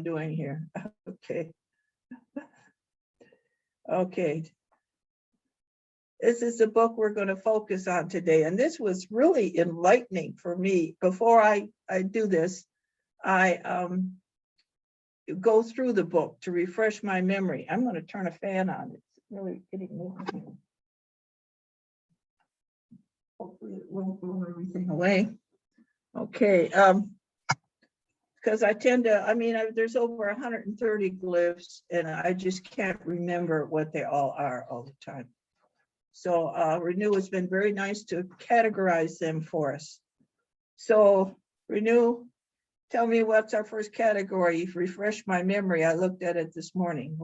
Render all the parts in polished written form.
doing here. Okay. Okay. This is the book we're going to focus on today. And this was really enlightening for me. Before I do this, I go through the book to refresh my memory. I'm going to turn a fan on. It's really getting moving here. Hopefully it won't blow everything away. Okay. Because I tend to, I mean, there's over 130 glyphs, and I just can't remember what they all are all the time. So Renew has been very nice to categorize them for us. So Renew, tell me what's our first category. You've refreshed my memory. I looked at it this morning.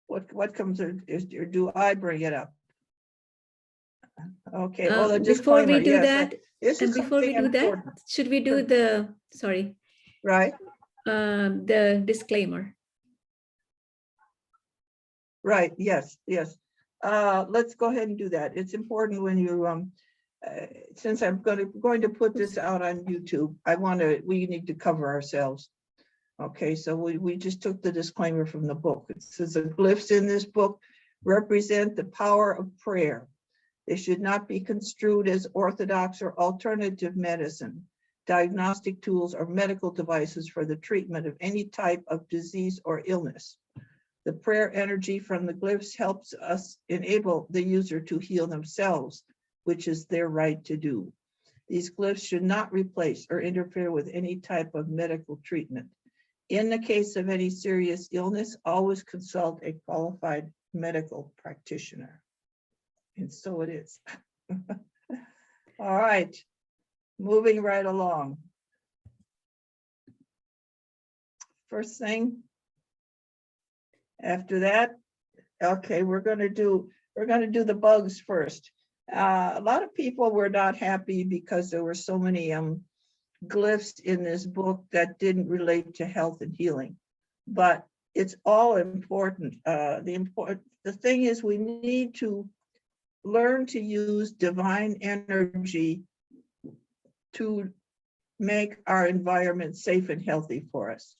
What comes, or do I bring it up? Okay, well, the before we do yes, that, and before we do important. that, should we do the, sorry. Right. The disclaimer. Right, yes. Let's go ahead and do that. It's important when you, since I'm going to put this out on YouTube, we need to cover ourselves. Okay, so we just took the disclaimer from the book. It says the glyphs in this book represent the power of prayer. They should not be construed as orthodox or alternative medicine, diagnostic tools, or medical devices for the treatment of any type of disease or illness. The prayer energy from the glyphs helps us enable the user to heal themselves, which is their right to do. These glyphs should not replace or interfere with any type of medical treatment. In the case of any serious illness, always consult a qualified medical practitioner. And so it is. All right, moving right along. First thing, after that, okay, we're going to do the bugs first. A lot of people were not happy because there were so many glyphs in this book that didn't relate to health and healing, but it's all important. The thing is, we need to learn to use divine energy to make our environment safe and healthy for us.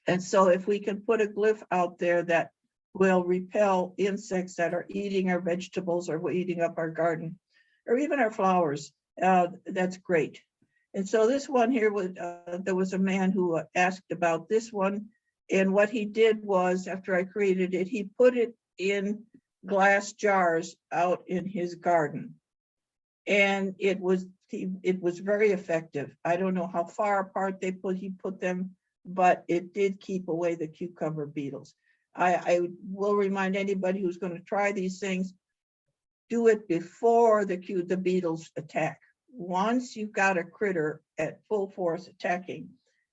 And so if we can put a glyph out there that will repel insects that are eating our vegetables or eating up our garden, or even our flowers, that's great. And so this one here, there was a man who asked about this one. And what he did was, after I created it, he put it in glass jars out in his garden. And it was very effective. I don't know how far apart he put them, but it did keep away the cucumber beetles. I will remind anybody who's going to try these things, do it before the beetles attack. Once you've got a critter at full force attacking,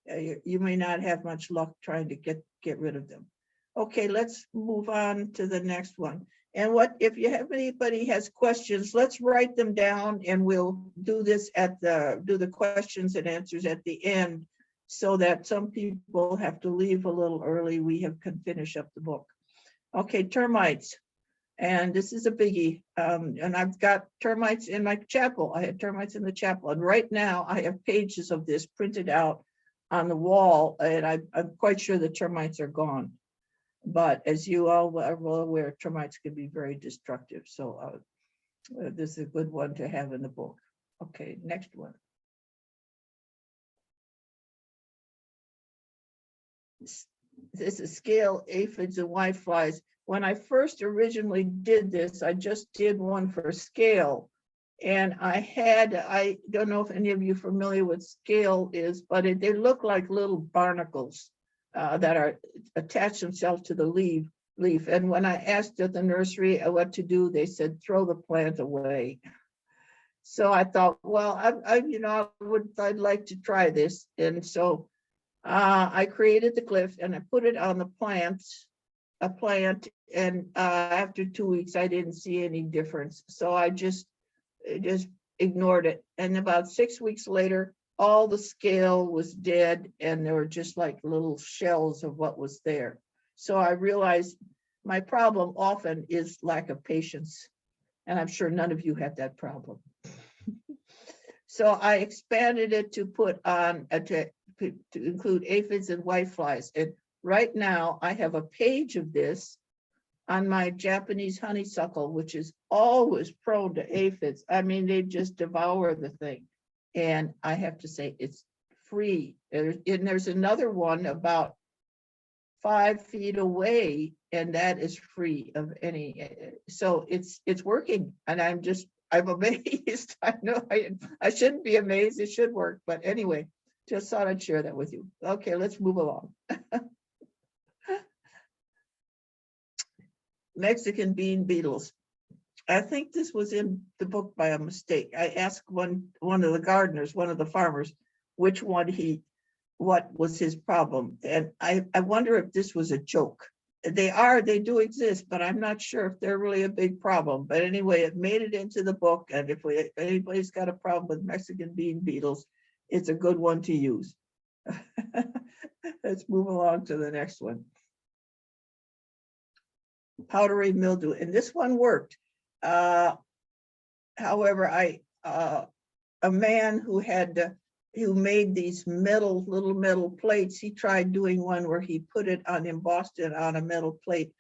you may not have much luck trying to get rid of them. Okay, let's move on to the next one. And if you have anybody has questions, let's write them down, and we'll do this do the questions and answers at the end, so that some people have to leave a little early. We can finish up the book. Okay, termites. And this is a biggie. And I've got termites in my chapel. I had termites in the chapel. And right now I have pages of this printed out on the wall, and I'm quite sure the termites are gone. But as you all are well aware, termites can be very destructive. So this is a good one to have in the book. Okay, next one. This is scale aphids and whiteflies. When I first originally did this, I just did one for scale. And I don't know if any of you are familiar with scale is, but they look like little barnacles that are attach themselves to the leaf. And when I asked at the nursery what to do, they said, throw the plant away. So I thought, well, I'd like to try this. And so I created the glyph and I put it on the plant, and after 2 weeks, I didn't see any difference. So I just ignored it. And about 6 weeks later, all the scale was dead, and there were just like little shells of what was there. So I realized my problem often is lack of patience, and I'm sure none of you have that problem. So I expanded it to put on to include aphids and whiteflies. And right now I have a page of this on my Japanese honeysuckle, which is always prone to aphids. I mean, they just devour the thing. And I have to say it's free. And there's another one about 5 feet away, and that is free of any. So it's working, and I'm amazed. I know I shouldn't be amazed. It should work, but anyway, just thought I'd share that with you. Okay, let's move along. Mexican bean beetles. I think this was in the book by a mistake. I asked one of the gardeners, one of the farmers, which one what was his problem. And I wonder if this was a joke. They do exist, but I'm not sure if they're really a big problem. But anyway, it made it into the book. And if anybody's got a problem with Mexican bean beetles, it's a good one to use. Let's move along to the next one. Powdery mildew, and this one worked. However, a man who made these little metal plates, he tried doing one where he put it embossed it on a metal plate.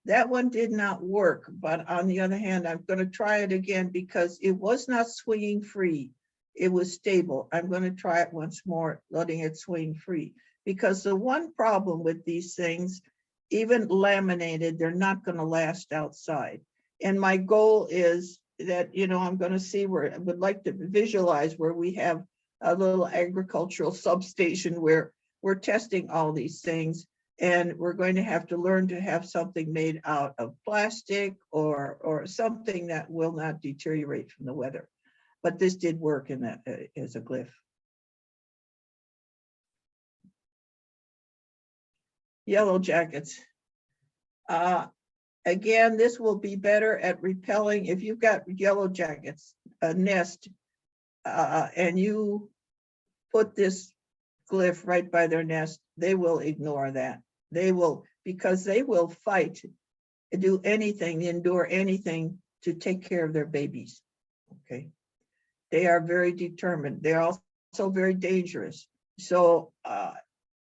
That one did not work, but on the other hand, I'm going to try it again because it was not swinging free. It was stable. I'm going to try it once more, letting it swing free, because the one problem with these things, even laminated, they're not going to last outside. And my goal is that, I'm going to see where I would like to visualize where we have a little agricultural substation where we're testing all these things, and we're going to have to learn to have something made out of plastic or something that will not deteriorate from the weather. But this did work in that as a glyph. Yellow jackets. Again, this will be better at repelling. If you've got yellow jackets, a nest, and you put this glyph right by their nest, they will ignore that. They will, because they will fight, do anything, endure anything to take care of their babies. Okay. They are very determined. They're also very dangerous. So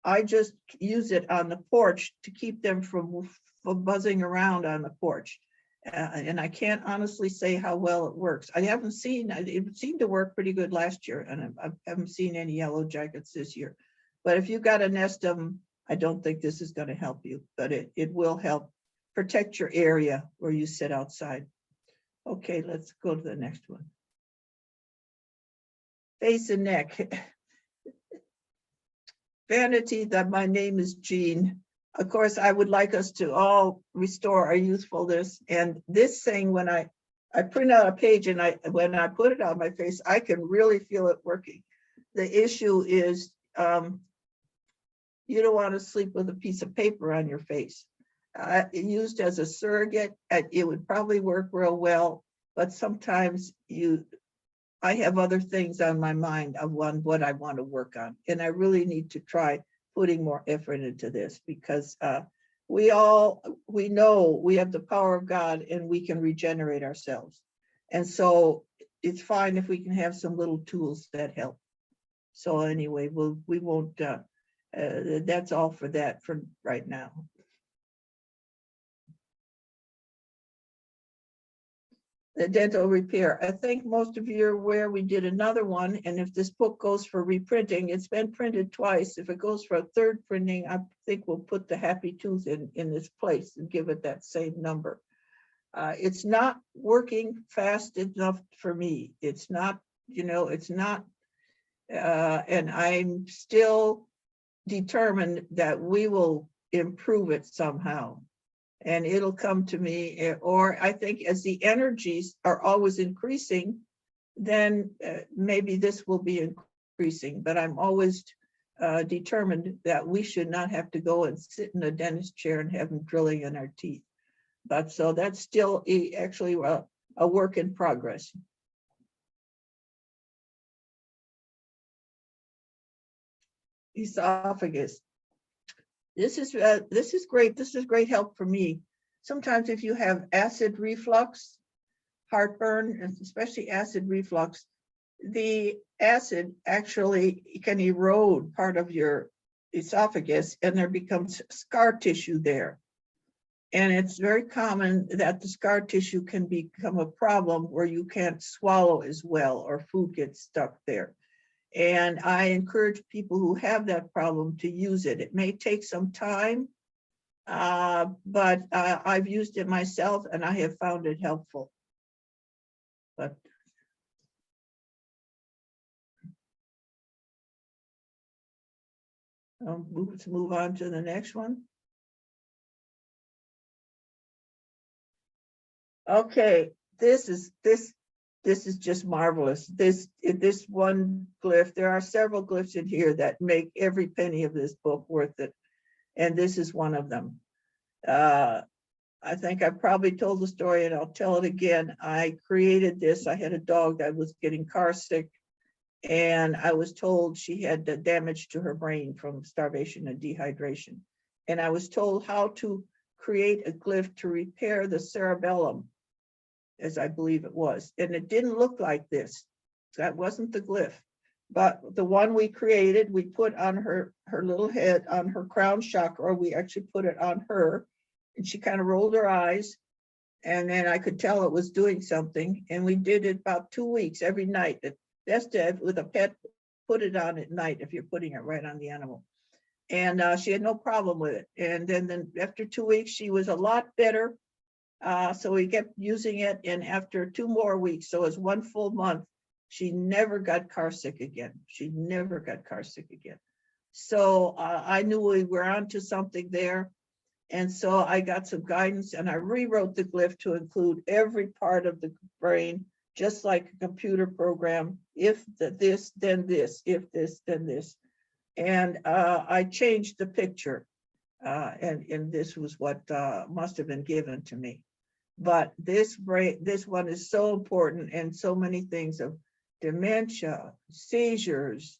I just use it on the porch to keep them from buzzing around on the porch. And I can't honestly say how well it works. It seemed to work pretty good last year, and I haven't seen any yellow jackets this year. But if you've got a nest of them, I don't think this is going to help you, but it will help protect your area where you sit outside. Okay, let's go to the next one. Face and neck. Vanity, that my name is Jean. Of course, I would like us to all restore our youthfulness. And this thing, when I print out a page and when I put it on my face, I can really feel it working. The issue is you don't want to sleep with a piece of paper on your face. Used as a surrogate, it would probably work real well, but sometimes I have other things on my mind of what I want to work on. And I really need to try putting more effort into this, because we know we have the power of God and we can regenerate ourselves. And so it's fine if we can have some little tools that help. So anyway, we won't, that's all for that for right now. The dental repair. I think most of you are aware we did another one, and if this book goes for reprinting, it's been printed twice. If it goes for a third printing, I think we'll put the happy tooth in this place and give it that same number. It's not working fast enough for me. It's not, it's not, and I'm still determined that we will improve it somehow. And it'll come to me, or I think as the energies are always increasing, then maybe this will be increasing. But I'm always determined that we should not have to go and sit in a dentist chair and have them drilling in our teeth. But so that's still actually a work in progress. Esophagus. This is great. This is great help for me. Sometimes if you have acid reflux, heartburn, and especially acid reflux, the acid actually can erode part of your esophagus and there becomes scar tissue there. And it's very common that the scar tissue can become a problem where you can't swallow as well or food gets stuck there. And I encourage people who have that problem to use it. It may take some time, but I've used it myself and I have found it helpful. But let's move on to the next one. Okay, this is just marvelous. This one glyph, there are several glyphs in here that make every penny of this book worth it. And this is one of them. I think I probably told the story and I'll tell it again. I created this. I had a dog that was getting car sick and I was told she had the damage to her brain from starvation and dehydration. And I was told how to create a glyph to repair the cerebellum, as I believe it was. And it didn't look like this. That wasn't the glyph. But the one we created, we put on her little head, on her crown chakra. We actually put it on her. And she kind of rolled her eyes. And then I could tell it was doing something. And we did it about 2 weeks every night. Best to have, with a pet, put it on at night if you're putting it right on the animal. And she had no problem with it. And then after 2 weeks, she was a lot better. So we kept using it. And after 2 more weeks, so it was 1 full month, she never got car sick again. She never got car sick again. So I knew we were onto something there. And so I got some guidance and I rewrote the glyph to include every part of the brain, just like a computer program. If this, then this, if this, then this. And I changed the picture. And this was what must have been given to me. But this one is so important, and so many things of dementia, seizures,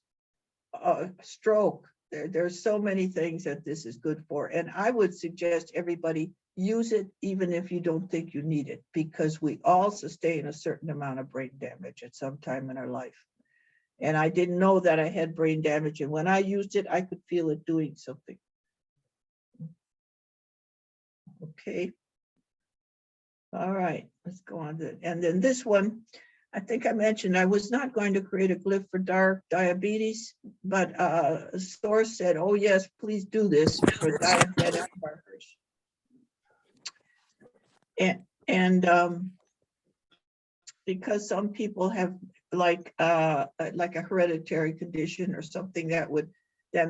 stroke. There's so many things that this is good for. And I would suggest everybody use it even if you don't think you need it, because we all sustain a certain amount of brain damage at some time in our life. And I didn't know that I had brain damage. And when I used it, I could feel it doing something. Okay. All right, let's go on to it. And then this one, I think I mentioned I was not going to create a glyph for diabetes, but a source said, oh yes, please do this for diabetic markers. And because some people have like a hereditary condition or something that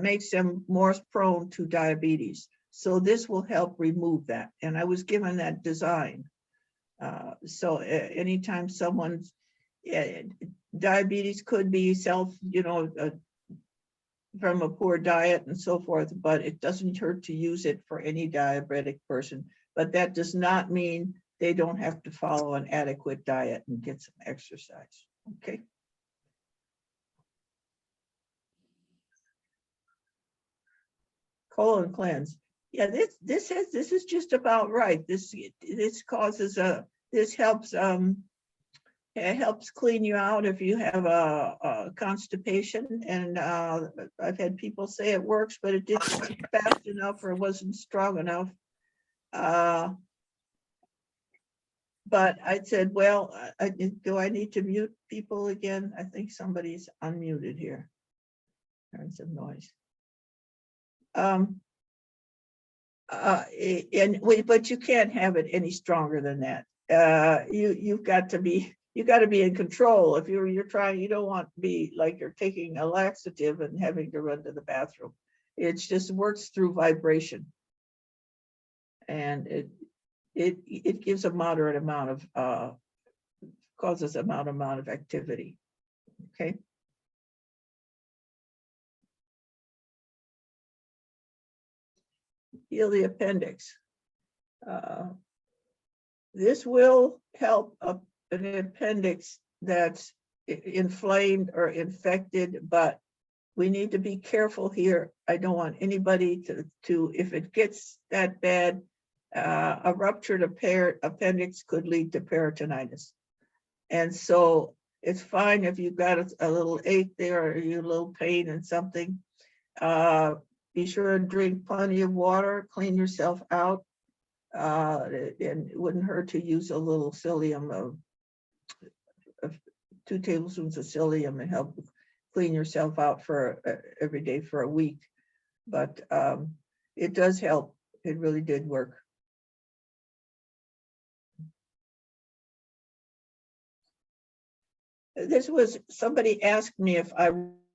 makes them more prone to diabetes. So this will help remove that. And I was given that design. So anytime someone's diabetes could be from a poor diet and so forth, but it doesn't hurt to use it for any diabetic person. But that does not mean they don't have to follow an adequate diet and get some exercise. Okay. Colon cleanse. Yeah, this is just about right. This causes this helps it helps clean you out if you have a constipation. And I've had people say it works, but it didn't work fast enough or it wasn't strong enough. But I said, well, do I need to mute people again? I think somebody's unmuted here. Hearing some noise. But you can't have it any stronger than that. You've got to be in control. If you're trying, you don't want to be like you're taking a laxative and having to run to the bathroom. It just works through vibration, and it gives a moderate amount of causes a moderate amount of activity. Okay. Heal the appendix. This will help an appendix that's inflamed or infected, but we need to be careful here. I don't want anybody to if it gets that bad, a ruptured appendix could lead to peritonitis. And so It's fine if you've got a little ache there or you a little pain and something. Be sure to drink plenty of water, clean yourself out. And it wouldn't hurt to use a little psyllium of 2 tablespoons of psyllium and help clean yourself out for every day for a week. But it does help. It really did work. This was, somebody asked me if I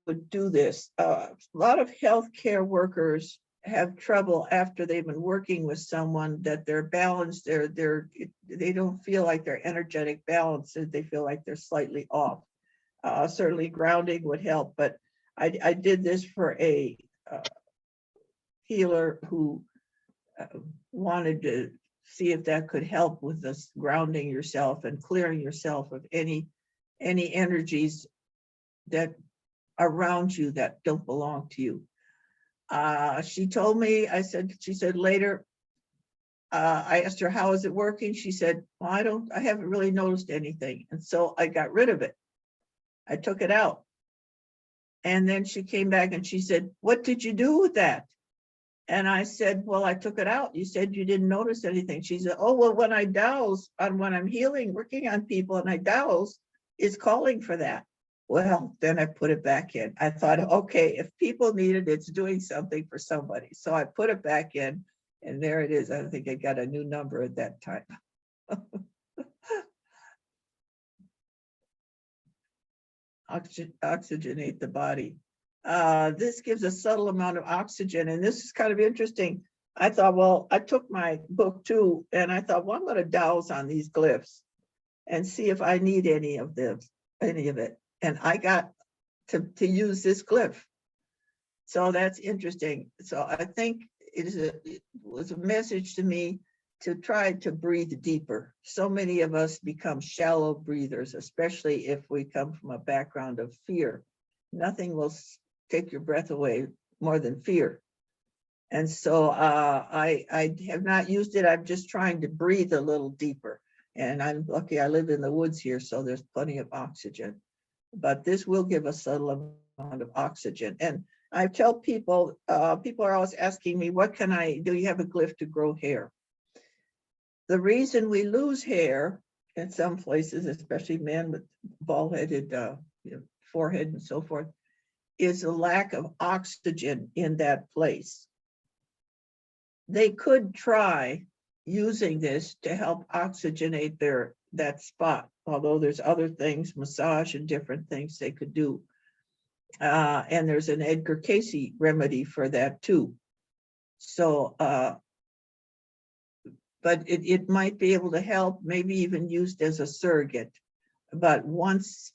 would do this. A lot of healthcare workers have trouble after they've been working with someone that they're balanced, they don't feel like they're energetic balances, they feel like they're slightly off. Certainly grounding would help, but I did this for a healer who wanted to see if that could help with this grounding yourself and clearing yourself of any energies that are around you that don't belong to you. She told me, she said later, I asked her, how is it working? She said, well, I haven't really noticed anything. And so I got rid of it. I took it out. And then she came back and she said, what did you do with that? And I said, well, I took it out. You said you didn't notice anything. She said, oh, well, when I dowse, when I'm healing, working on people and I dowse, it's calling for that. Well, then I put it back in. I thought, okay, if people need it, it's doing something for somebody. So I put it back in and there it is. I think I got a new number at that time. Oxygenate the body. This gives a subtle amount of oxygen, and this is kind of interesting. I thought, well, I took my book too, and I thought, well, I'm going to dowse on these glyphs and see if I need any of it. And I got to use this glyph. So that's interesting. So I think it was a message to me to try to breathe deeper. So many of us become shallow breathers, especially if we come from a background of fear. Nothing will take your breath away more than fear. And so I have not used it. I'm just trying to breathe a little deeper. And I'm lucky I live in the woods here, so there's plenty of oxygen. But this will give a subtle amount of oxygen. And I tell people, people are always asking me, what can I do? You have a glyph to grow hair. The reason we lose hair in some places, especially men with bald-headed forehead and so forth, is a lack of oxygen in that place. They could try using this to help oxygenate that spot, although there's other things, massage and different things they could do. And there's an Edgar Cayce remedy for that too. So, but it might be able to help, maybe even used as a surrogate. But once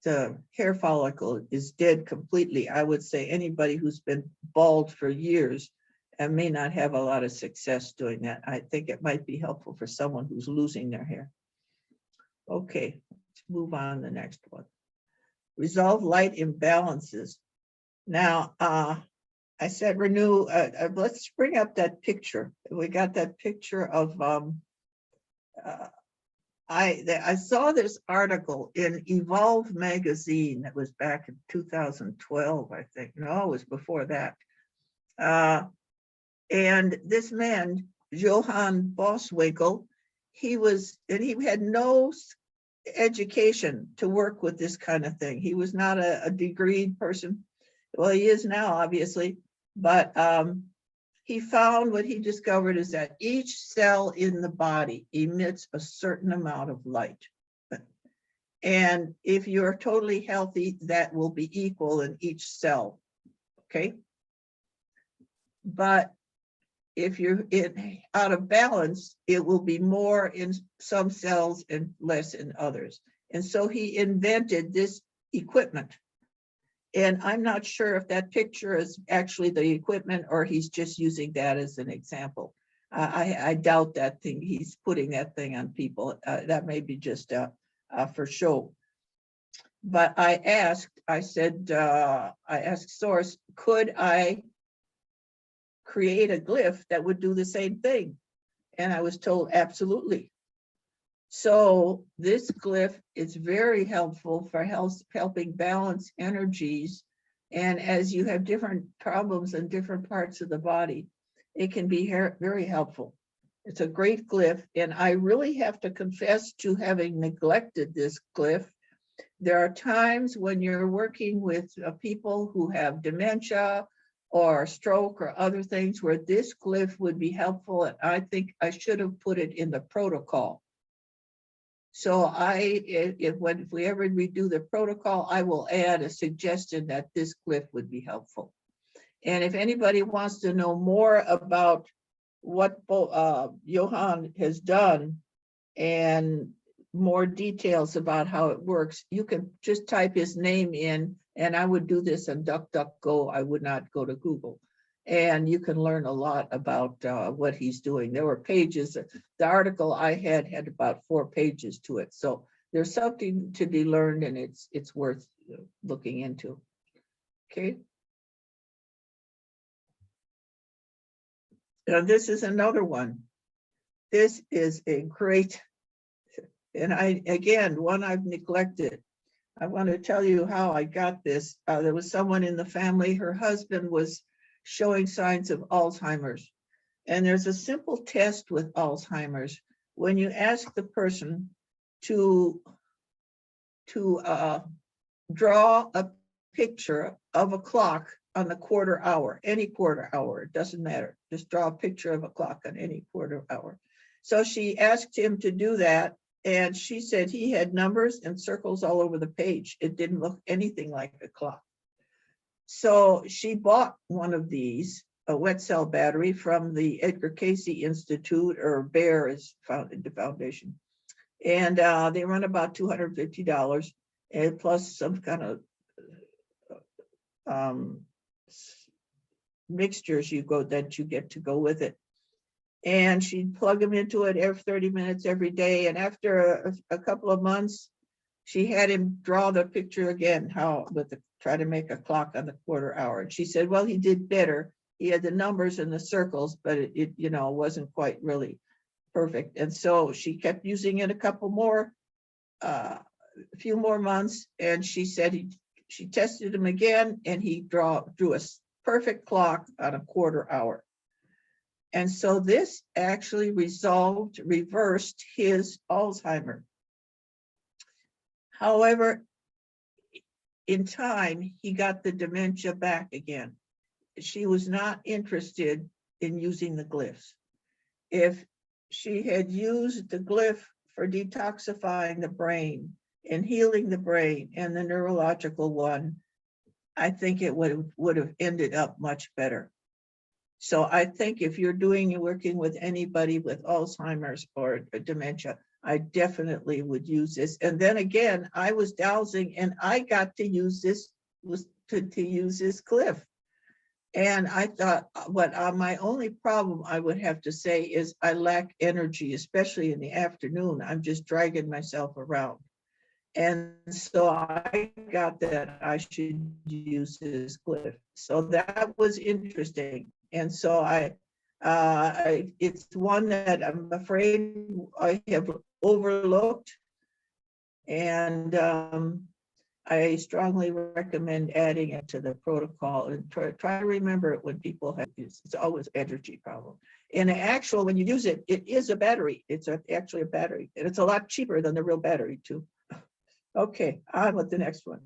the hair follicle is dead completely, I would say anybody who's been bald for years and may not have a lot of success doing that. I think it might be helpful for someone who's losing their hair. Okay, let's move on to the next one. Resolve light imbalances. Now, I said renew, let's bring up that picture. We got that picture of, I saw this article in Evolve magazine that was back in 2012, I think. No, it was before that. And this man, Johann Boswinkel, he had no education to work with this kind of thing. He was not a degreed person. Well, he is now, obviously, but he found what he discovered is that each cell in the body emits a certain amount of light. And if you're totally healthy, that will be equal in each cell, okay? But if you're out of balance, it will be more in some cells and less in others. And so he invented this equipment. And I'm not sure if that picture is actually the equipment or he's just using that as an example. I doubt that thing, he's putting that thing on people. That may be just for show. But I asked Source, could I create a glyph that would do the same thing? And I was told, absolutely. So this glyph is very helpful for helping balance energies. And as you have different problems in different parts of the body, it can be very helpful. It's a great glyph, and I really have to confess to having neglected this glyph. There are times when you're working with people who have dementia or stroke or other things where this glyph would be helpful, and I think I should have put it in the protocol. So if we ever redo the protocol, I will add a suggestion that this glyph would be helpful. And if anybody wants to know more about what Johan has done and more details about how it works, you can just type his name in, and I would do this in DuckDuckGo. I would not go to Google. And you can learn a lot about what he's doing. There were pages. The article I had about 4 pages to it. So there's something to be learned, and it's worth looking into. Okay. Now this is another one. This is a great, and one I've neglected. I want to tell you how I got this. There was someone in the family, her husband was showing signs of Alzheimer's. And there's a simple test with Alzheimer's. When you ask the person to draw a picture of a clock on the quarter hour, any quarter hour, it doesn't matter. Just draw a picture of a clock on any quarter hour. So she asked him to do that, and she said he had numbers and circles all over the page. It didn't look anything like a clock. So she bought one of these, a wet cell battery, from the Edgar Cayce Institute, or BEAR is founded the foundation. And they run about $250, and plus some kind of mixtures that you get to go with it. And she'd plug them into it every 30 minutes every day. And after a couple of months, she had him draw the picture again, try to make a clock on the quarter hour. And she said, well, he did better. He had the numbers and the circles, but it wasn't quite really perfect. And so she kept using it a few more months. And she said she tested him again, and he drew a perfect clock on a quarter hour. And so this actually reversed his Alzheimer's. However, in time, he got the dementia back again. She was not interested in using the glyphs. If she had used the glyph for detoxifying the brain and healing the brain, and the neurological one, I think it would have ended up much better. So I think if you're working with anybody with Alzheimer's or dementia, I definitely would use this. And then again, I was dowsing, and I got to use this glyph. And I thought, my only problem I would have to say is I lack energy, especially in the afternoon. I'm just dragging myself around. And so I got that I should use this glyph. So that was interesting. And so it's one that I'm afraid I have overlooked. And I strongly recommend adding it to the protocol, and try to remember it when people have this. It's always an energy problem. And actually, when you use it, it is a battery. It's actually a battery, and it's a lot cheaper than the real battery too. Okay, on with the next one.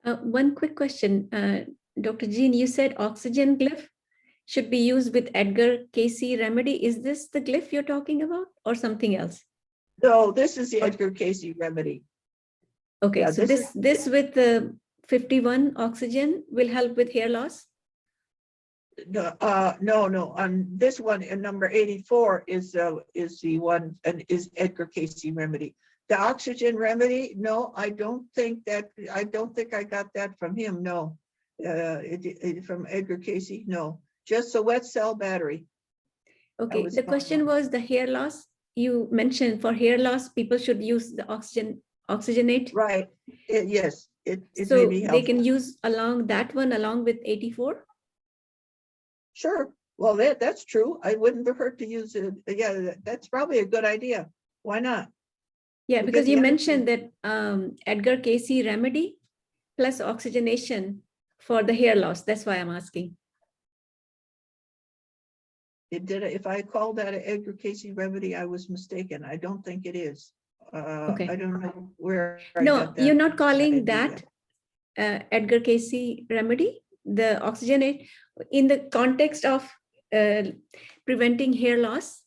One quick question, Dr. Jean, you said oxygen glyph should be used with Edgar Cayce remedy. Is this the glyph you're talking about, or something else? No, this is the Edgar Cayce remedy. Okay, yeah, so this with the 51 oxygen will help with hair loss? No. On this one, in number 84 is the one, and is Edgar Cayce remedy. The oxygen remedy, no, I don't think I got that from him. No, from Edgar Cayce, no, just a wet cell battery. Okay, the question was the hair loss. You mentioned for hair loss, people should use the oxygenate. Right. Yes. It so may be helpful. They can use that one along with 84. Sure. Well, that's true. I wouldn't have hurt to use it. Yeah, that's probably a good idea. Why not? Yeah, We'll because get you the other mentioned thing. that Edgar Casey remedy plus oxygenation for the hair loss. That's why I'm asking. It did, if I called that an Edgar Casey remedy, I was mistaken. I don't think it is. Okay. I don't know where I No, got that. you're not calling idea. that Edgar Casey remedy, the oxygenate, in the context of preventing hair loss.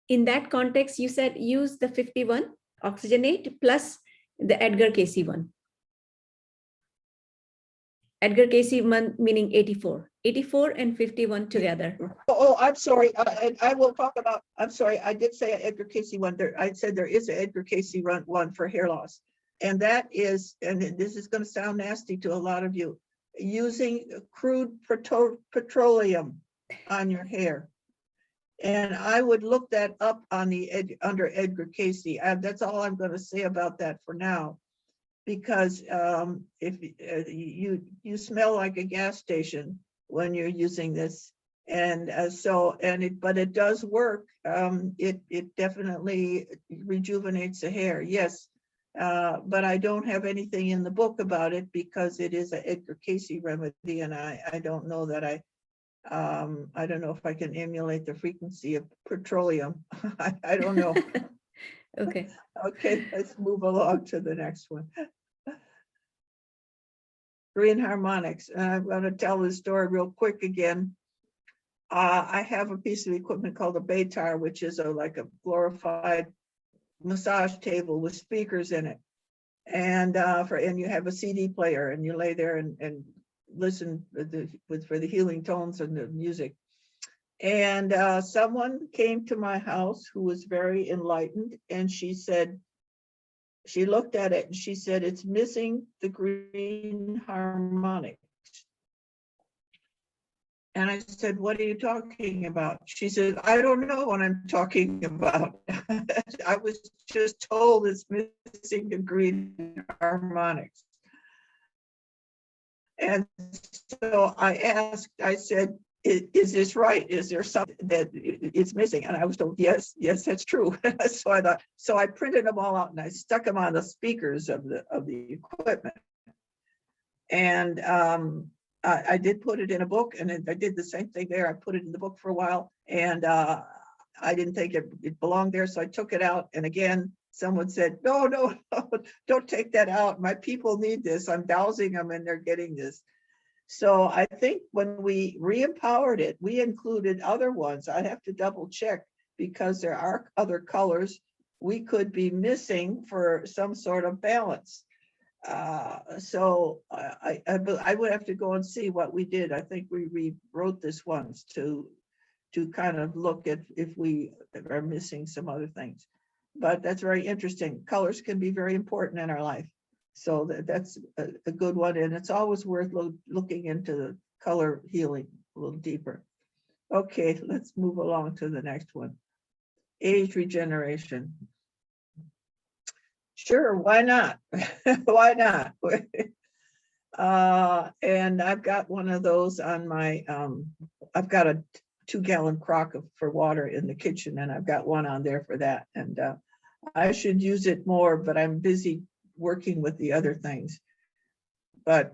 In that context, you said use the 51 oxygenate plus the Edgar Casey one. Edgar Casey one meaning 84. 84 and 51 together. Oh, I'm sorry. I will talk about, I'm sorry. I did say an Edgar Casey one there. I said there is an Edgar Casey one for hair loss. And that is, and this is going to sound nasty to a lot of you, using crude petroleum on your hair. And I would look that up on the under Edgar Casey. That's all I'm going to say about that for now. Because if you smell like a gas station when you're using this, and but it does work. It definitely rejuvenates the hair, yes. But I don't have anything in the book about it because it is an Edgar Casey remedy, and I don't know that I don't know if I can emulate the frequency of petroleum. I don't know. Okay. Okay, let's move along to the next one. Green harmonics. And I'm going to tell this story real quick again. I have a piece of equipment called a Baytar, which is like a glorified massage table with speakers in it. And you have a CD player and you lay there and listen for the healing tones and the music. And someone came to my house who was very enlightened, and she said, she looked at it and she said, it's missing the green harmonics. And I said, what are you talking about? She said, I don't know what I'm talking about. I was just told it's missing the green harmonics. And so I asked, I said, is this right? Is there something that it's missing? And I was told, yes, that's true. So I thought, so I printed them all out and I stuck them on the speakers of the equipment. And I did put it in a book, and I did the same thing there. I put it in the book for a while, and I didn't think it belonged there. So I took it out. And again, someone said, no, don't take that out. My people need this. I'm dowsing them and they're getting this. So I think when we re-empowered it, we included other ones. I have to double check because there are other colors we could be missing for some sort of balance. So I would have to go and see what we did. I think we rewrote this once to kind of look at if we are missing some other things. But that's very interesting. Colors can be very important in our life. So that's a good one. And it's always worth looking into the color healing a little deeper. Okay, let's move along to the next one. Age regeneration. Sure, why not? Why not? And I've got one of those on my, I've got a 2-gallon crock for water in the kitchen, and I've got one on there for that. And I should use it more, but I'm busy working with the other things. But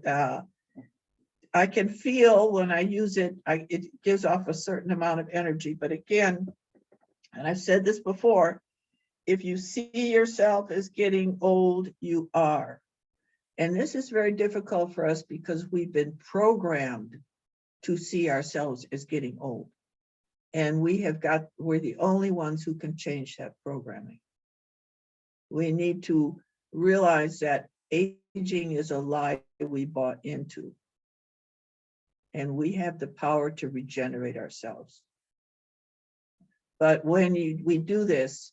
I can feel when I use it, it gives off a certain amount of energy. But again, and I've said this before, if you see yourself as getting old, you are. And this is very difficult for us because we've been programmed to see ourselves as getting old. And we're the only ones who can change that programming. We need to realize that aging is a lie we bought into. And we have the power to regenerate ourselves. But when we do this,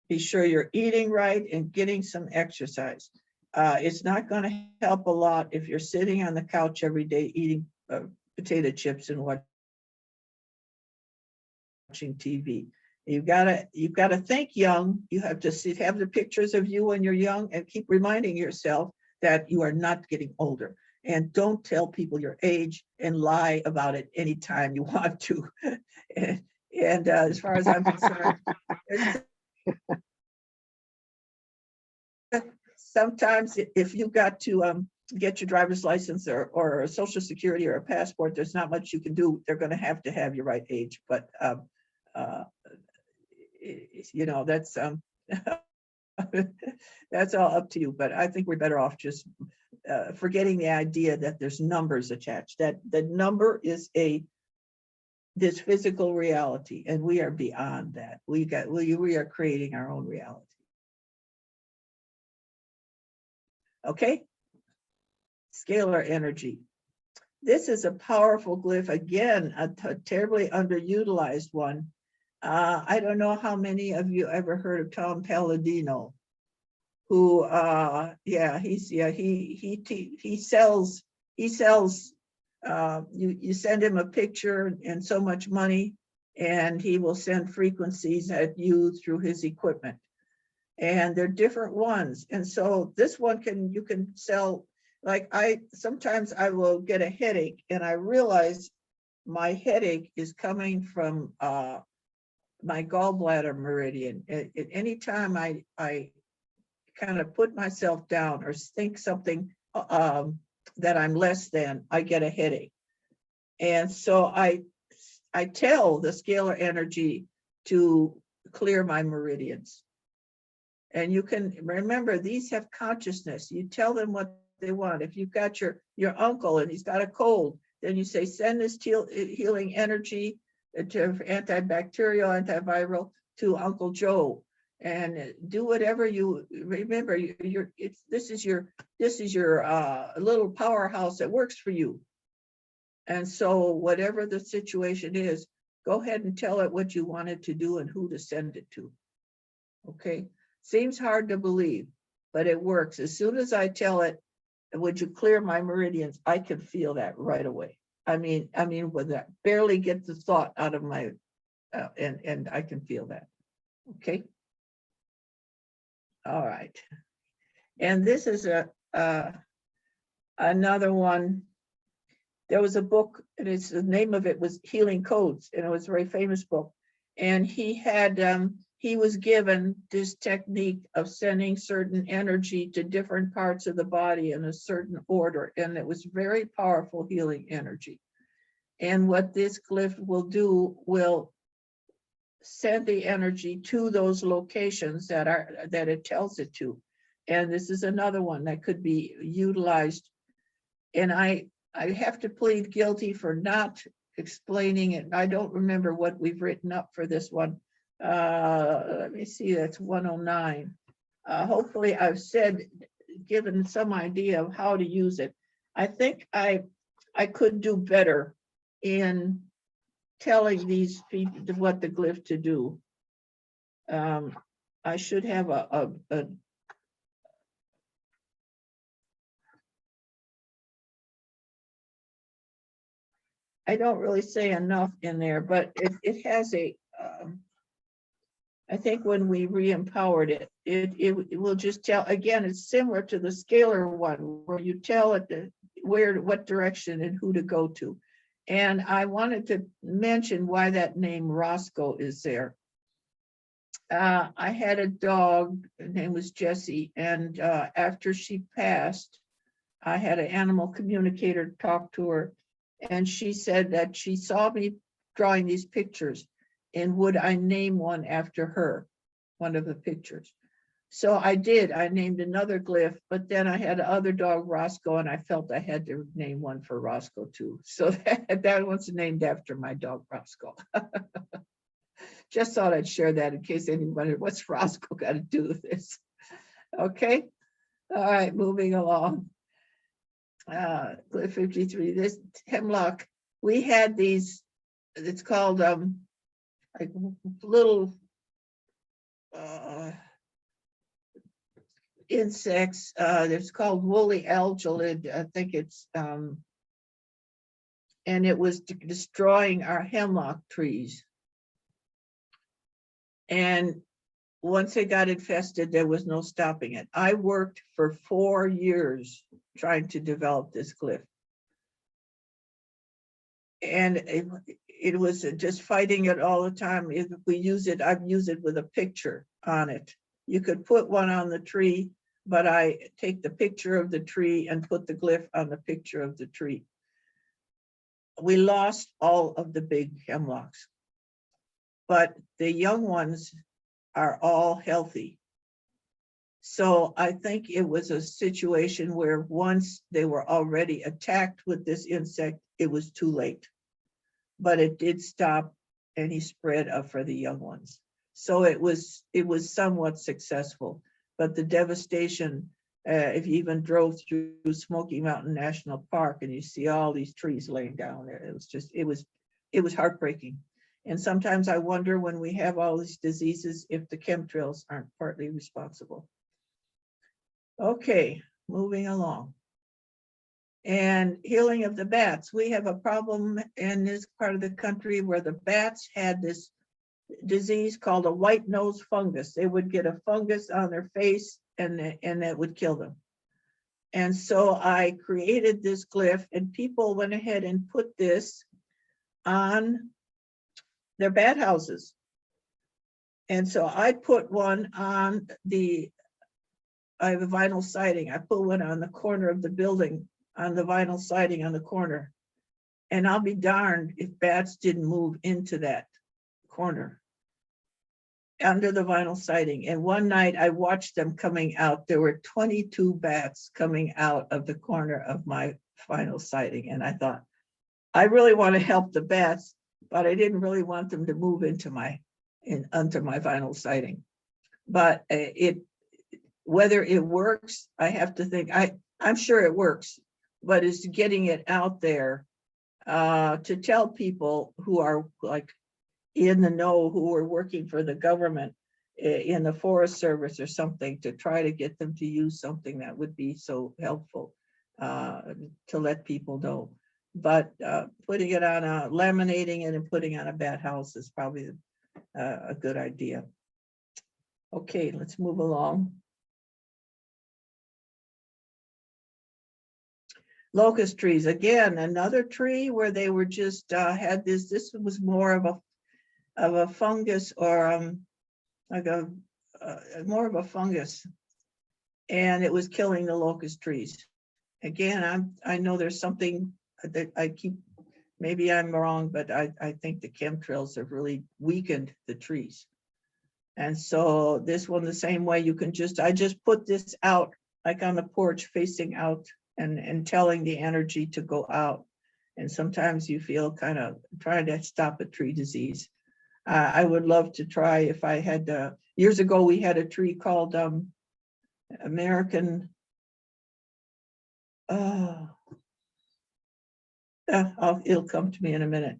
be sure you're eating right and getting some exercise. It's not going to help a lot if you're sitting on the couch every day eating potato chips and watching TV. You've got to think young. You have to have the pictures of you when you're young and keep reminding yourself that you are not getting older. And don't tell people your age and lie about it anytime you want to. And as far as I'm concerned, sometimes if you got to get your driver's license or a social security or a passport, there's not much you can do. They're going to have your right age, but you know, that's that's all up to you. But I think we're better off just forgetting the idea that there's numbers attached, that the number is this physical reality, and we are beyond that. We are creating our own reality. Okay, scalar energy. This is a powerful glyph, again, a terribly underutilized one. I don't know how many of you ever heard of Tom Palladino, who, he sells, you send him a picture and so much money, and he will send frequencies at you through his equipment. And they're different ones. And so this one you can sell, like sometimes I will get a headache and I realize my headache is coming from my gallbladder meridian. Anytime I kind of put myself down or think something that I'm less than, I get a headache. And so I tell the scalar energy to clear my meridians. And you can remember, these have consciousness. You tell them what they want. If you've got your uncle and he's got a cold, then you say, send this healing energy to antibacterial, antiviral to Uncle Joe, and do whatever you remember. This is your little powerhouse that works for you. And so whatever the situation is, go ahead and tell it what you want it to do and who to send it to. Okay, seems hard to believe, but it works. As soon as I tell it, would you clear my meridians, I can feel that right away. I mean, with that, barely get the thought out of my, and I can feel that. Okay. All right. And this is another one. There was a book, and the name of it was Healing Codes, and it was a very famous book. And he was given this technique of sending certain energy to different parts of the body in a certain order. And it was very powerful healing energy. And what this glyph will do will send the energy to those locations that it tells it to. And this is another one that could be utilized. And I have to plead guilty for not explaining it. I don't remember what we've written up for this one. Let me see, that's 109. Hopefully I've given some idea of how to use it. I think I could do better in telling these people what the glyph to do. I should have I don't really say enough in there, but it has I think when we re-empowered it, it will just tell, again, it's similar to the scalar one, where you tell it what direction and who to go to. And I wanted to mention why that name Roscoe is there. I had a dog, her name was Jessie, and after she passed, I had an animal communicator talk to her, and she said that she saw me drawing these pictures, and would I name one after her, one of the pictures. So I did. I named another glyph, but then I had another dog, Roscoe, and I felt I had to name one for Roscoe too. So that one's named after my dog, Roscoe. Just thought I'd share that in case anybody, what's Roscoe got to do with this? Okay. All right, moving along. Glyph 53, this Hemlock, we had these, it's called like little insects. It's called woolly algelid, I think it's, and it was destroying our hemlock trees. And once it got infested, there was no stopping it. I worked for 4 years trying to develop this glyph. And it was just fighting it all the time. If we use it, I've used it with a picture on it. You could put one on the tree but I take the picture of the tree and put the glyph on the picture of the tree. We lost all of the big hemlocks, but the young ones are all healthy. So I think it was a situation where once they were already attacked with this insect, it was too late. But it did stop and he spread up for the young ones. So it was somewhat successful, but the devastation, if you even drove through Smoky Mountain National Park and you see all these trees laying down there, it was heartbreaking. And sometimes I wonder when we have all these diseases, if the chemtrails aren't partly responsible. Okay, moving along. And healing of the bats. We have a problem in this part of the country where the bats had this disease called a white nose fungus. They would get a fungus on their face and that would kill them. And so I created this glyph and people went ahead and put this on their bat houses. And so I put one on I have a vinyl siding. I put one on the corner of the building, on the vinyl siding on the corner. And I'll be darned if bats didn't move into that corner under the vinyl siding. And one night I watched them coming out. There were 22 bats coming out of the corner of my vinyl siding. And I thought, I really want to help the bats, but I didn't really want them to move into under my vinyl siding. But whether it works, I have to think, I'm sure it works, but it's getting it out there to tell people who are like in the know, who are working for the government in the Forest Service or something, to try to get them to use something that would be so helpful to let people know. But putting it on laminating it and putting on a bat house is probably a good idea. Okay, let's move along. Locust trees, again, another tree where they were just had this was more of a fungus, or like more of a fungus, and it was killing the locust trees. Again, I know there's something that I keep, maybe I'm wrong, but I think the chemtrails have really weakened the trees. And so this one, the same way, you can I just put this out like on the porch facing out and telling the energy to go out. And sometimes you feel kind of trying to stop a tree disease. I would love to try, if I had, years ago, we had a tree called American, it'll come to me in a minute,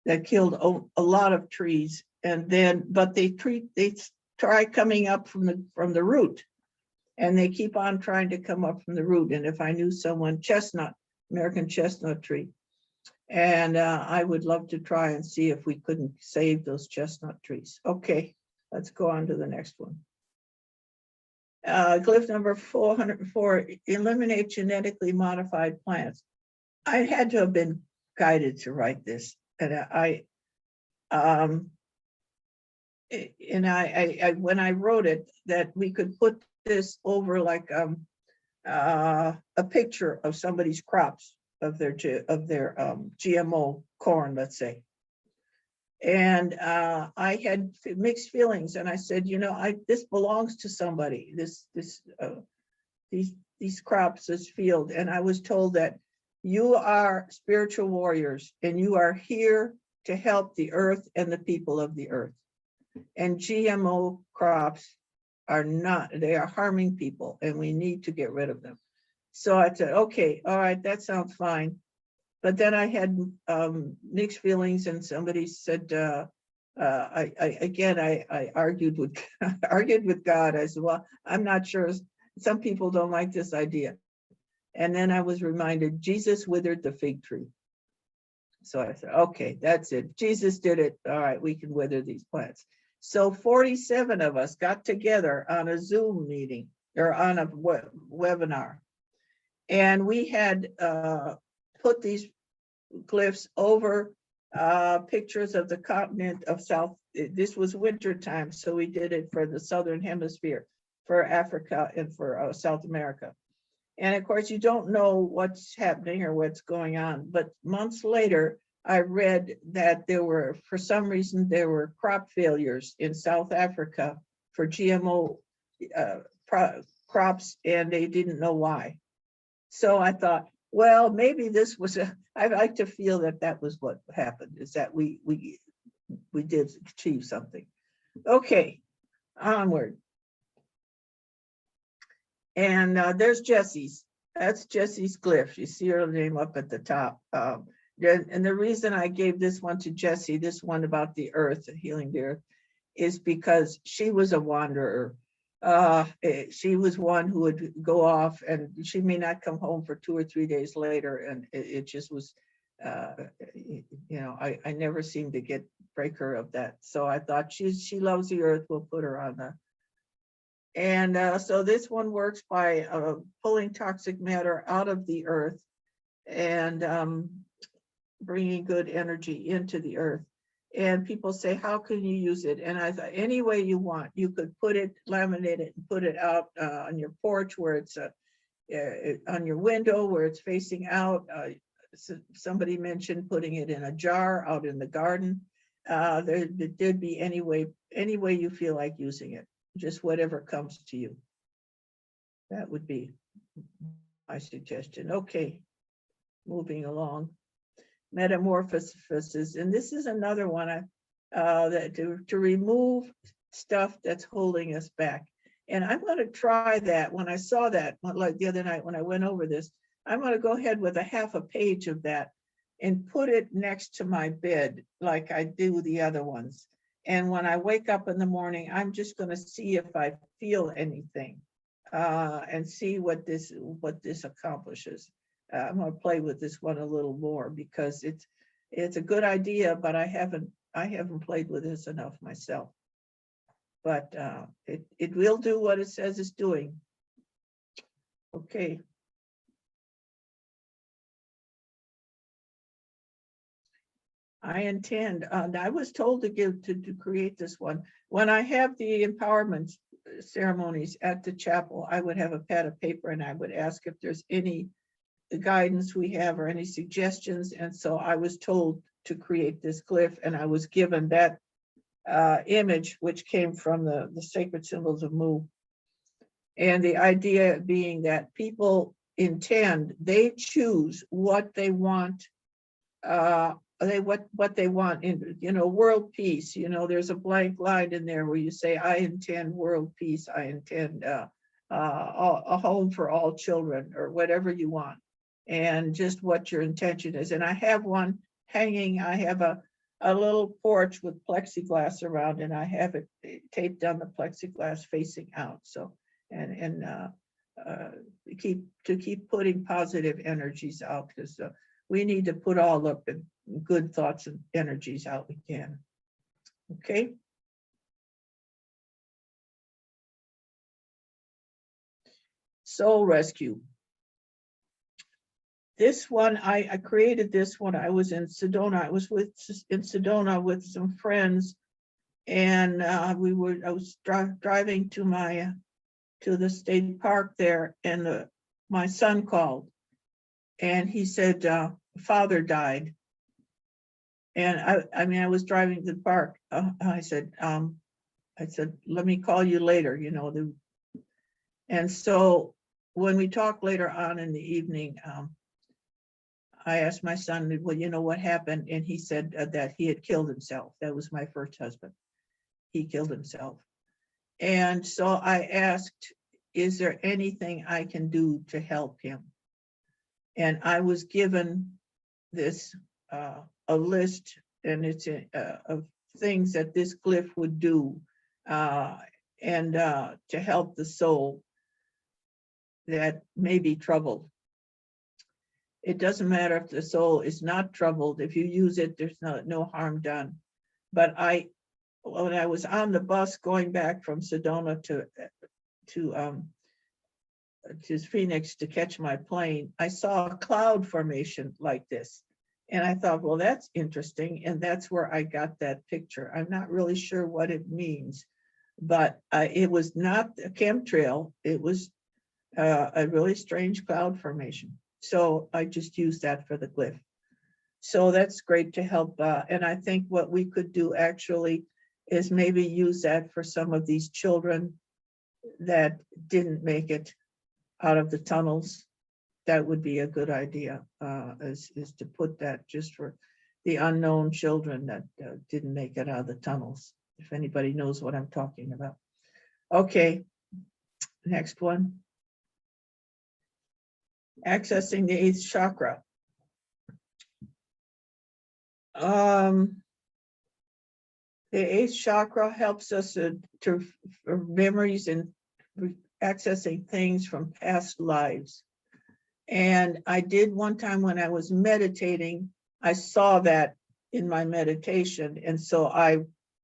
that killed a lot of trees. And then, but they try coming up from the root, and they keep on trying to come up from the root. And if I knew someone, American chestnut tree, and I would love to try and see if we couldn't save those chestnut trees. Okay, let's go on to the next one. Glyph number 404, eliminate genetically modified plants. I had to have been guided to write this, and when I wrote it, that we could put this over like a picture of somebody's crops, of their GMO corn, let's say. And I had mixed feelings, and I said, this belongs to somebody. These crops, this field, and I was told that you are spiritual warriors, and you are here to help the earth and the people of the earth. And GMO crops are not, they are harming people, and we need to get rid of them. So I said, okay, all right, that sounds fine. But then I had mixed feelings, and somebody said, I argued with God. I said, well, I'm not sure. Some people don't like this idea. And then I was reminded, Jesus withered the fig tree. So I said, okay, that's it. Jesus did it. All right, we can wither these plants. So 47 of us got together on a Zoom meeting, or on a webinar. And we had put these glyphs over pictures of the continent of South. This was winter time, so we did it for the Southern Hemisphere. for Africa and for South America. And of course, you don't know what's happening or what's going on. But months later, I read that there were, for some reason, there were crop failures in South Africa for GMO crops, and they didn't know why. So I thought, well, maybe this was I like to feel that that was what happened, is that we did achieve something. Okay, onward. And there's Jesse's. That's Jesse's glyph. You see her name up at the top. And the reason I gave this one to Jessie, this one about the earth, healing the earth, is because she was a wanderer. She was one who would go off, and she may not come home for 2 or 3 days later. And it just was, you know, I never seemed to break her of that. So I thought she loves the earth. We'll put her on the. And so this one works by pulling toxic matter out of the earth and bringing good energy into the earth. And people say, how can you use it? And I thought, any way you want. You could put it, laminate it, and put it out on your porch where it's on your window where it's facing out. Somebody mentioned putting it in a jar out in the garden. There'd be any way you feel like using it. Just whatever comes to you. That would be my suggestion. Okay, moving along. Metamorphosis, and this is another one that to remove stuff that's holding us back. And I'm going to try that. When I saw that, like the other night when I went over this, I'm going to go ahead with a half a page of that and put it next to my bed like I do the other ones. And when I wake up in the morning, I'm just going to see if I feel anything and see what this accomplishes. I'm going to play with this one a little more because it's a good idea, but I haven't played with this enough myself. But it will do what it says it's doing. Okay. I intend, I was told to create this one. When I have the empowerment ceremonies at the chapel, I would have a pad of paper and I would ask if there's any guidance we have or any suggestions. And so I was told to create this glyph, and I was given that image, which came from the sacred symbols of Mu. And the idea being that people intend, they choose what they want, what they want in, you know, world peace. You know, there's a blank line in there where you say, I intend world peace, I intend a home for all children, or whatever you want, and just what your intention is. And I have one hanging. I have a little porch with plexiglass around, and I have it taped on the plexiglass facing out. So, and keep putting positive energies out, because we need to put all up in good thoughts and energies out we can. Okay. Soul rescue. This one, I created this one. I was in Sedona. I was in Sedona with some friends, and I was driving to the state park there, and my son called, and he said, father died. And I mean, I was driving to the park. I said, let me call you later, you know. And so when we talked later on in the evening, I asked my son, well, you know what happened? And he said that he had killed himself. That was my first husband. He killed himself. And so I asked, is there anything I can do to help him? And I was given this, a list, and it's of things that this glyph would do and to help the soul that may be troubled. It doesn't matter if the soul is not troubled. If you use it, there's no harm done. But when I was on the bus going back from Sedona to Phoenix to catch my plane, I saw a cloud formation like this. And I thought, well, that's interesting. And that's where I got that picture. I'm not really sure what it means, but it was not a chemtrail. It was a really strange cloud formation. So I just used that for the glyph. So that's great to help. And I think what we could do actually is maybe use that for some of these children that didn't make it out of the tunnels. That would be a good idea, is to put that just for the unknown children that didn't make it out of the tunnels, if anybody knows what I'm talking about. Okay, next one. Accessing the 8th chakra. The 8th chakra helps us for memories and accessing things from past lives. And I did one time when I was meditating, I saw that in my meditation. And so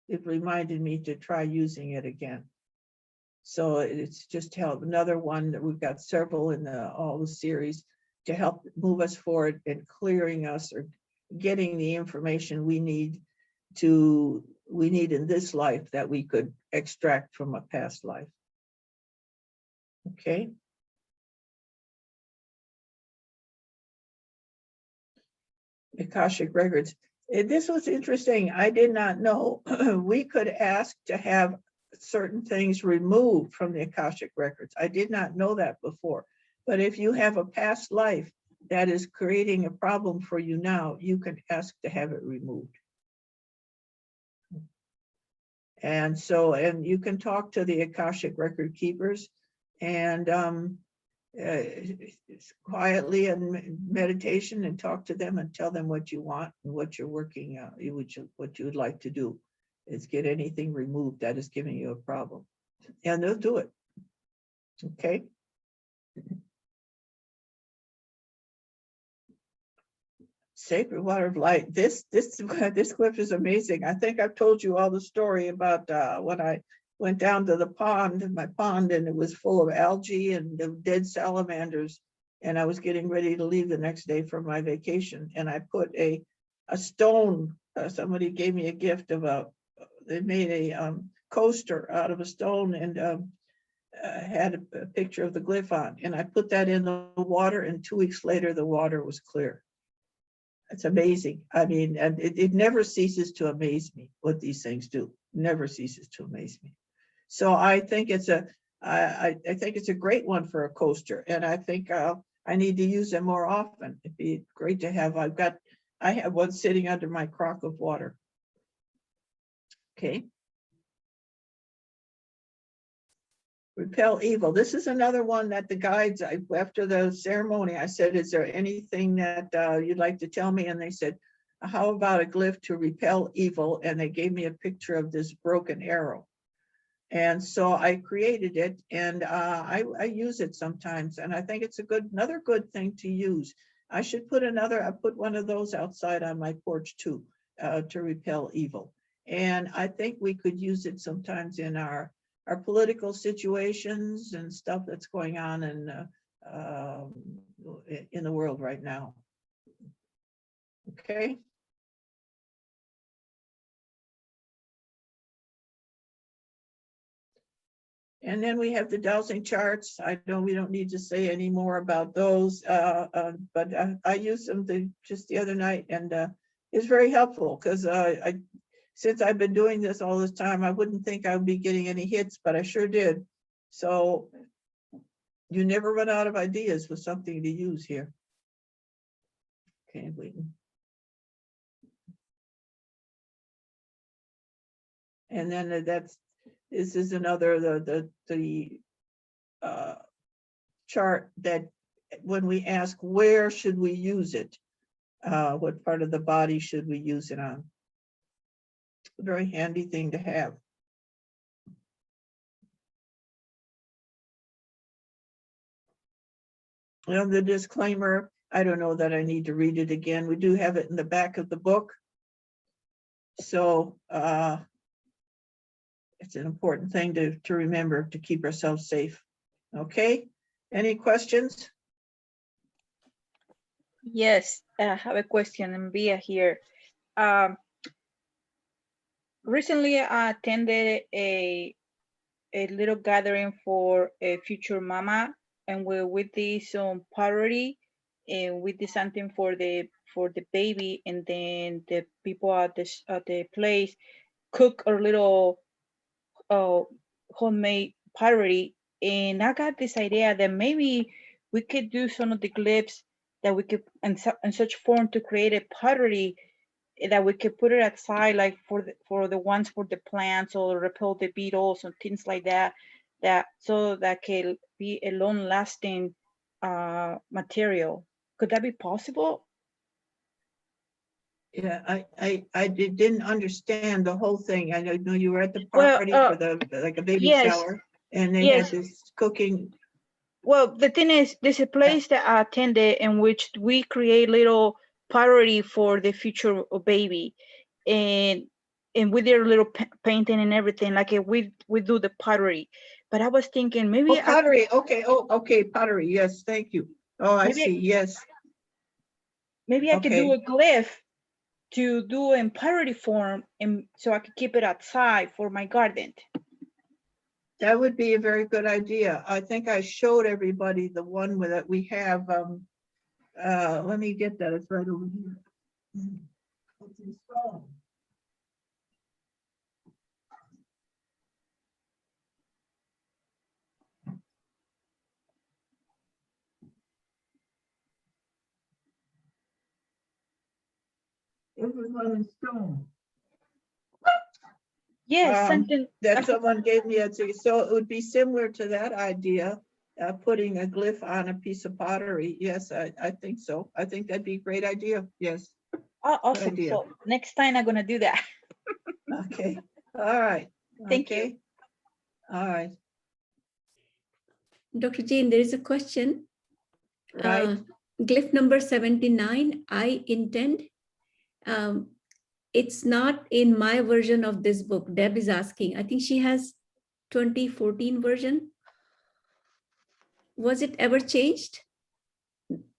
it reminded me to try using it again. So it's just help. Another one that we've got several in all the series to help move us forward and clearing us or getting the information we need in this life that we could extract from a past life. Okay. Akashic records. This was interesting. I did not know we could ask to have certain things removed from the Akashic records. I did not know that before. But if you have a past life that is creating a problem for you now, you can ask to have it removed. And so, and you can talk to the Akashic record keepers and quietly in meditation and talk to them and tell them what you want and what you're working on, what you would like to do is get anything removed that is giving you a problem. And they'll do it. Okay. Sacred water of light. This clip is amazing. I think I've told you all the story about when I went down to my pond, and it was full of algae and dead salamanders. And I was getting ready to leave the next day for my vacation. And I put a stone, somebody gave me a gift of they made a coaster out of a stone and had a picture of the glyph on. And I put that in the water, and 2 weeks later, the water was clear. It's amazing. I mean, and it never ceases to amaze me what these things do. Never ceases to amaze me. So I think it's I think it's a great one for a coaster, and I think I need to use them more often. It'd be great to have. I have one sitting under my crock of water. Okay. Repel evil. This is another one that the guides, after the ceremony, I said, is there anything that you'd like to tell me? And they said, how about a glyph to repel evil? And they gave me a picture of this broken arrow. And so I created it, and I use it sometimes. And I think it's another good thing to use. I should put I put one of those outside on my porch too, to repel evil. And I think we could use it sometimes in our political situations and stuff that's going on in the world right now. Okay. And then we have the dowsing charts. I know we don't need to say any more about those, but I used them just the other night, and it's very helpful because since I've been doing this all this time, I wouldn't think I would be getting any hits, but I sure did. So you never run out of ideas with something to use here. Okay, waiting. And then this is another, the chart that when we ask where should we use it, what part of the body should we use it on? A very handy thing to have. And the disclaimer, I don't know that I need to read it again. We do have it in the back of the book. So it's an important thing to remember to keep ourselves safe. Okay, any questions? Yes, I have a question, Mbia here. Recently, I attended a a little gathering for a future mama, and we did some pottery, and we did something for the baby, and then the people at the place cook a little homemade pottery. And I got this idea that maybe we could do some of the glyphs that we could in such form to create a pottery that we could put it outside, like for the ones for the plants or repel the beetles and things like that, so that can be a long-lasting material. Could that be possible? Yeah, I didn't understand the whole thing. I know you were at the Well, party for like a baby yes, shower, and they yes. had this cooking. Well, the thing is, there's a place that I attended in which we create little pottery for the future baby, and we did a little painting and everything. Like we do the pottery, but I was thinking maybe Oh, pottery. Okay. Oh, okay. Pottery. Yes. Thank you. Oh, I see. Yes. Maybe I could do Okay. a glyph to do in pottery form, and so I could keep it outside for my garden. That would be a very good idea. I think I showed everybody the one that we have. Let me get that. It's right over here. It's in stone. It was one in stone. Yes, something that someone gave me. So it would be similar to that idea, putting a glyph on a piece of pottery. Yes, I think so. I think that'd be a great idea. Yes. Oh, awesome. So next time I'm gonna do that. Okay. All right. Thank you. All right. Dr. Jane, there is a question. Right. Glyph number 79, I intend. It's not in my version of this book. Deb is asking. I think she has 2014 version. Was it ever changed?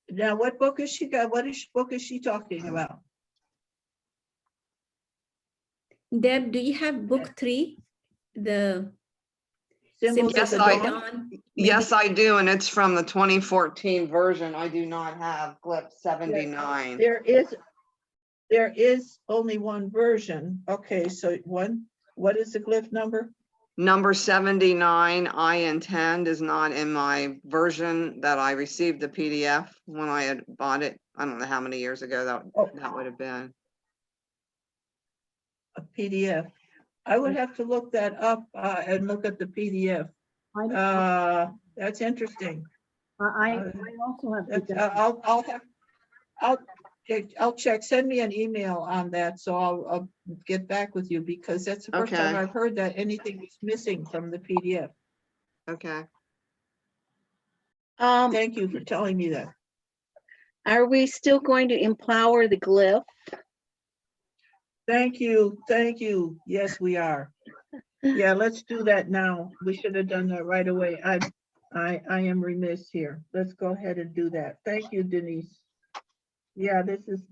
Now, what book is she got? What book is she talking about? Deb, do you have BookThree? The Symbols Yes, of the I dawn? Yes, I do, and it's from the 2014 version. I do not have Glyph 79. There is only one version. Okay, so what is the glyph number? Number 79, I intend, is not in my version that I received the PDF when I had bought it. I don't know how many years ago that would have been. A PDF. I would have to look that up and look at the PDF. That's interesting. I also have. I'll check. Send me an email on that, so I'll get back with you, because that's the first time Okay. I've heard that anything is missing from the PDF. Okay. Thank you for telling me that. Are we still going to empower the glyph? Thank you. Thank you. Yes, we are. Yeah, let's do that now. We should have done that right away. I am remiss here. Let's go ahead and do that. Thank you, Denise. Yeah, this is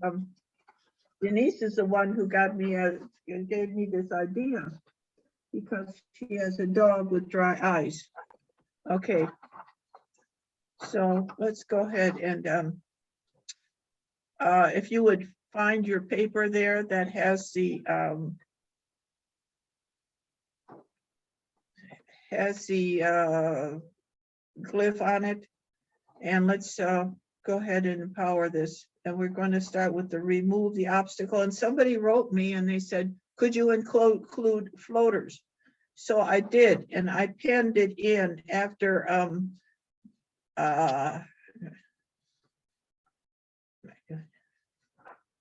Denise is the one who gave me this idea, because she has a dog with dry eyes. Okay. So let's go ahead and if you would find your paper there that has the glyph on it, and let's go ahead and empower this. And we're going to start with the remove the obstacle. And somebody wrote me and they said, could you include floaters? So I did, and I pinned it in after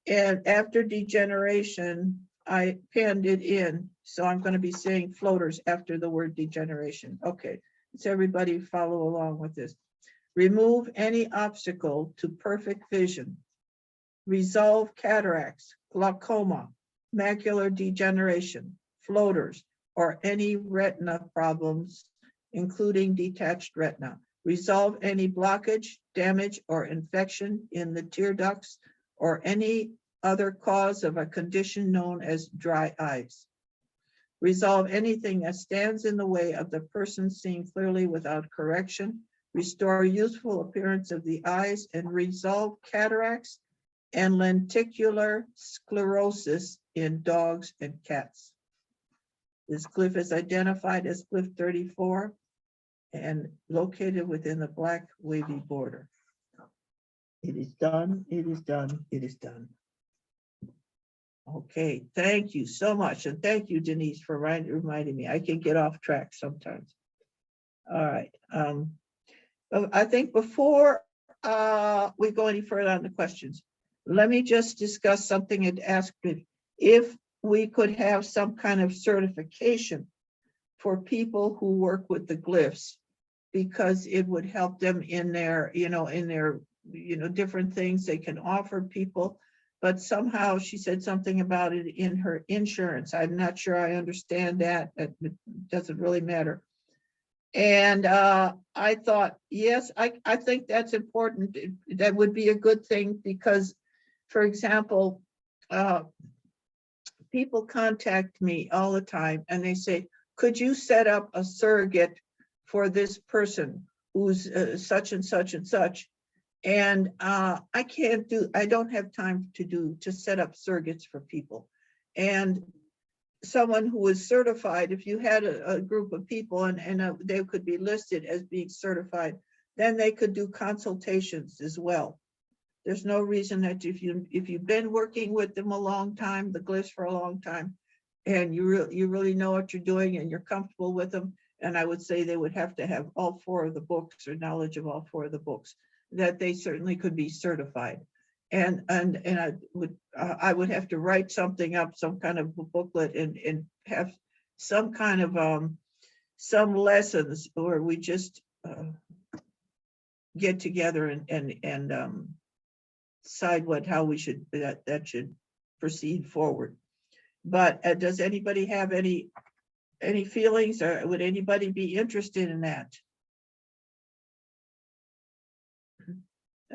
and after degeneration, I pinned it in. So I'm going to be saying floaters after the word degeneration. Okay, let's everybody follow along with this. Remove any obstacle to perfect vision. Resolve cataracts, glaucoma, macular degeneration, floaters, or any retina problems, including detached retina. Resolve any blockage, damage, or infection in the tear ducts, or any other cause of a condition known as dry eyes. resolve anything that stands in the way of the person seeing clearly without correction, restore youthful appearance of the eyes, and resolve cataracts and lenticular sclerosis in dogs and cats. This glyph is identified as glyph 34 and located within the black wavy border. It is done, it is done, it is done. Okay, thank you so much. And thank you, Denise, for reminding me. I can get off track sometimes. All right. I think before we go any further on the questions, let me just discuss something and ask if we could have some kind of certification for people who work with the glyphs, because it would help them in their, different things they can offer people. But somehow she said something about it in her insurance. I'm not sure I understand that. It doesn't really matter. And I thought, yes, I think that's important. That would be a good thing because, for example, people contact me all the time and they say, could you set up a surrogate for this person who's such and such and such? And I don't have time to set up surrogates for people. And someone who is certified, if you had a group of people and they could be listed as being certified, then they could do consultations as well. There's no reason that if you've been working with them a long time, the glyphs for a long time, and you really know what you're doing and you're comfortable with them, and I would say they would have to have all 4 of the books or knowledge of all 4 of the books, that they certainly could be certified. And I would have to write something up, some kind of booklet, and have some kind of some lessons where we just get together and decide how we should that should proceed forward. But does anybody have any feelings, or would anybody be interested in that?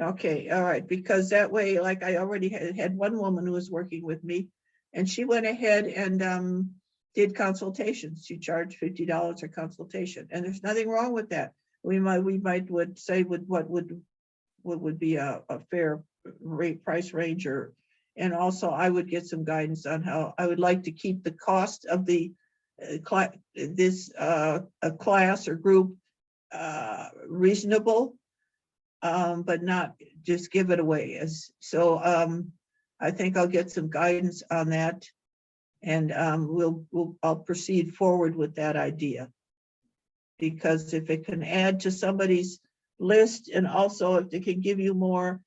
Okay, all right, because that way, like I already had one woman who was working with me, and she went ahead and did consultations. She charged $50 a consultation, and there's nothing wrong with that. We would say what would be a fair price range, and also I would get some guidance on how I would like to keep the cost of the class or group reasonable, but not just give it away. I think I'll get some guidance on that, and I'll proceed forward with that idea, because if it can add to somebody's list, and also if they can give you more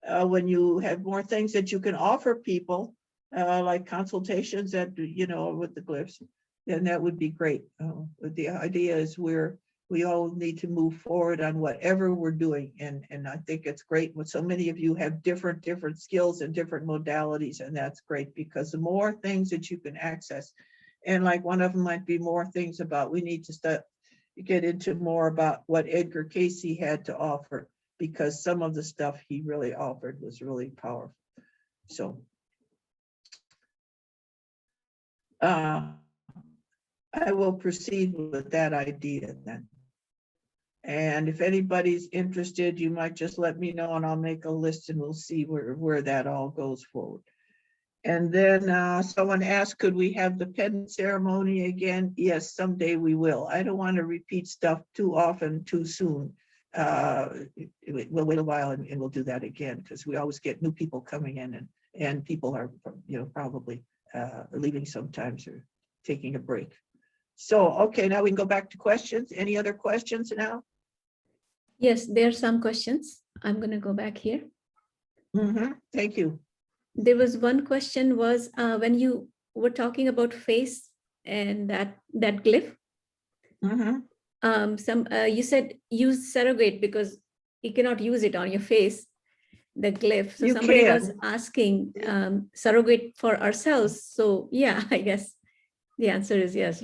when you have more things that you can offer people, like consultations that with the glyphs, then that would be great. But the idea is we all need to move forward on whatever we're doing, and I think it's great when so many of you have different skills and different modalities, and that's great, because the more things that you can access, and like one of them might be more things about, we need to get into more about what Edgar Casey had to offer, because some of the stuff he really offered was really powerful. So I will proceed with that idea then. And if anybody's interested, you might just let me know and I'll make a list and we'll see where that all goes forward. And then someone asked, could we have the pendant ceremony again? Yes, someday we will. I don't want to repeat stuff too often, too soon. We'll wait a while and we'll do that again, because we always get new people coming in, and people are probably leaving sometimes or taking a break. So, okay, now we can go back to questions. Any other questions now? Yes, there are some questions. I'm going to go back here. Thank you. There was one question was when you were talking about face and that glyph. You said use surrogate because you cannot use it on your face, the glyph. So somebody was asking surrogate for ourselves. So yeah, I guess the answer is yes.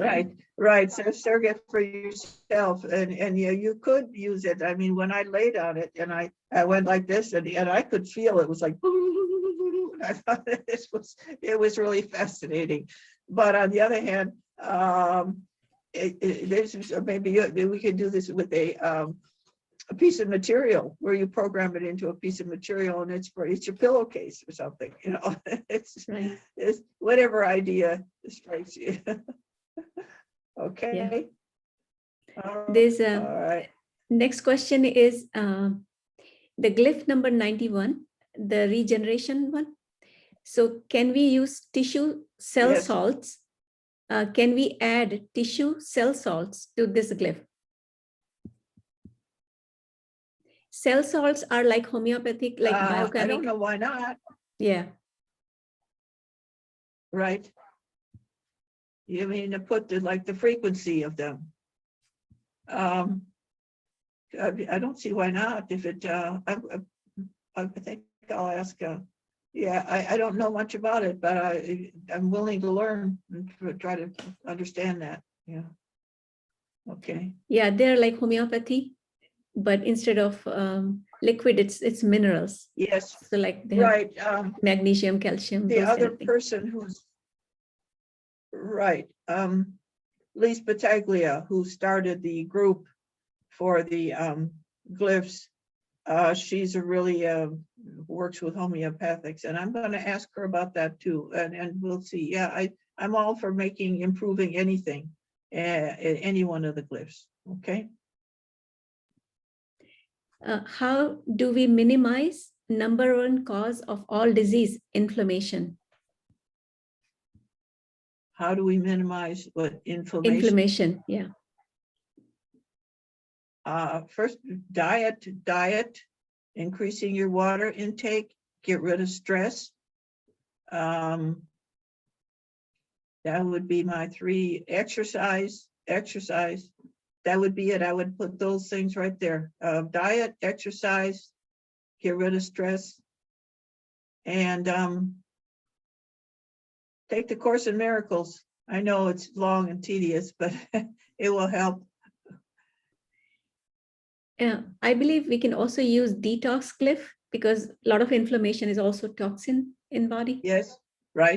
Right. So surrogate for yourself, and yeah, you could use it. I mean, when I laid on it and I went like this, and I could feel it was like, I thought it was really fascinating. But on the other hand, Maybe we could do this with a piece of material where you program it into a piece of material and it's your pillowcase or something, you know. It's whatever idea strikes you. Okay. There's All right. next question is the glyph number 91, the regeneration one. So can we use tissue cell Yes. salts? Can we add tissue cell salts to this glyph? Cell salts are like homeopathic, like biochemical. I don't know why not. Yeah. Right. You mean to put the frequency of them. I don't see why not. If it, I think I'll ask. Yeah, I don't know much about it, but I'm willing to learn and try to understand that. Yeah. Okay. Yeah, they're like homeopathy, but instead of liquid, it's minerals. Yes. So like they have Right. magnesium, calcium. The those kind other of things. person who's right, Lise Battaglia, who started the group for the glyphs, she's a really works with homeopathics, and I'm going to ask her about that too, and we'll see. Yeah, I'm all for improving anything, any one of the glyphs. Okay. How do we minimize number one cause of all disease, inflammation? How do we minimize what inflammation? Inflammation, yeah. First, diet, increasing your water intake, get rid of stress. That would be my 3. Exercise. That would be it. I would put those things right there. Diet, exercise, get rid of stress, and take the Course in Miracles. I know it's long and tedious, but it will help. I believe we can also use detox glyph because a lot of inflammation is also toxin in body. Yes.